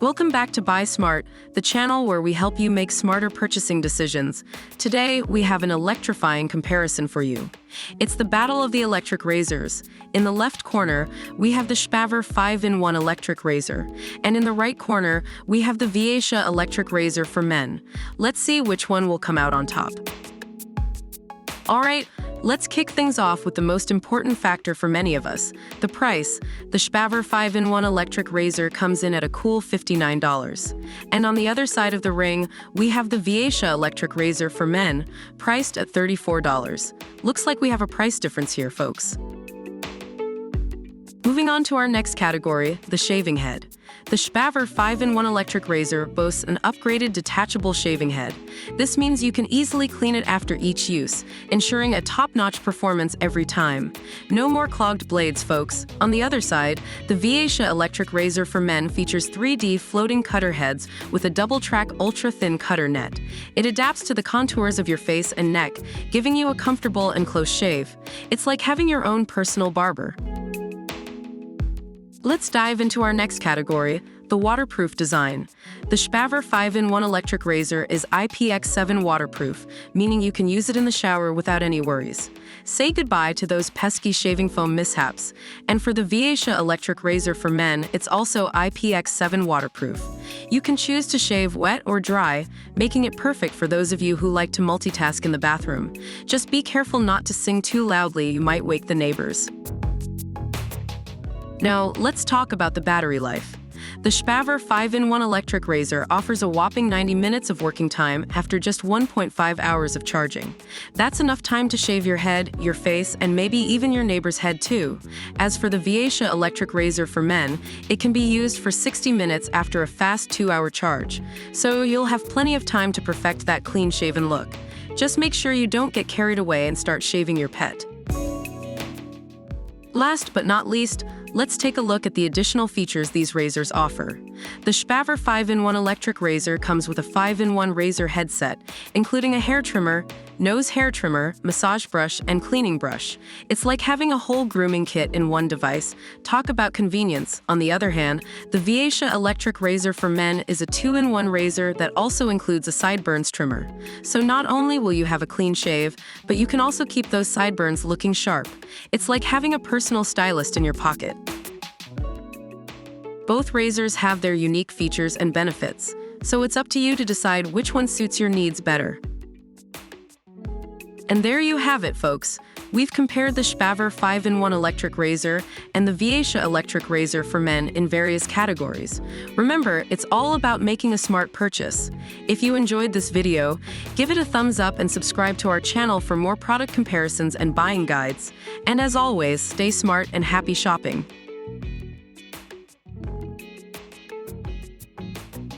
Welcome back to Buy Smart, the channel where we help you make smarter purchasing decisions. Today, we have an electrifying comparison for you. It's the battle of the electric razors. In the left corner, we have the Spaver 5-in-1 electric razor, and in the right corner, we have the Viatia electric razor for men. Let's see which one will come out on top. All right, let's kick things off with the most important factor for many of us, the price. The Spaver 5-in-1 electric razor comes in at a cool $59. And on the other side of the ring, we have the Viatia electric razor for men, priced at $34. Looks like we have a price difference here, folks. Moving on to our next category, the shaving head. The Spaver 5-in-1 electric razor boasts an upgraded detachable shaving head. This means you can easily clean it after each use, ensuring a top-notch performance every time. No more clogged blades, folks. On the other side, the Viatia electric razor for men features 3D floating cutter heads with a double-track ultra-thin cutter net. It adapts to the contours of your face and neck, giving you a comfortable and close shave. It's like having your own personal barber. Let's dive into our next category, the waterproof design. The Spaver 5-in-1 electric razor is IPX7 waterproof, meaning you can use it in the shower without any worries. Say goodbye to those pesky shaving foam mishaps. And for the Viatia electric razor for men, it's also IPX7 waterproof. You can choose to shave wet or dry, making it perfect for those of you who like to multitask in the bathroom. Just be careful not to sing too loudly, you might wake the neighbors. Now, let's talk about the battery life. The Spaver 5-in-1 electric razor offers a whopping 90 minutes of working time after just 1.5 hours of charging. That's enough time to shave your head, your face, and maybe even your neighbor's head too. As for the Viatia electric razor for men, it can be used for 60 minutes after a fast 2-hour charge. So you'll have plenty of time to perfect that clean-shaven look. Just make sure you don't get carried away and start shaving your pet. Last but not least, let's take a look at the additional features these razors offer. The Spaver 5-in-1 electric razor comes with a 5-in-1 razor headset, including a hair trimmer, nose hair trimmer, massage brush, and cleaning brush. It's like having a whole grooming kit in one device. Talk about convenience. On the other hand, the Viatia electric razor for men is a 2-in-1 razor that also includes a sideburns trimmer. So not only will you have a clean shave, but you can also keep those sideburns looking sharp. It's like having a personal stylist in your pocket. Both razors have their unique features and benefits, so it's up to you to decide which one suits your needs better. And there you have it, folks. We've compared the Spaver 5-in-1 electric razor and the Viatia electric razor for men in various categories. Remember, it's all about making a smart purchase. If you enjoyed this video, give it a thumbs up and subscribe to our channel for more product comparisons and buying guides. And as always, stay smart and happy shopping.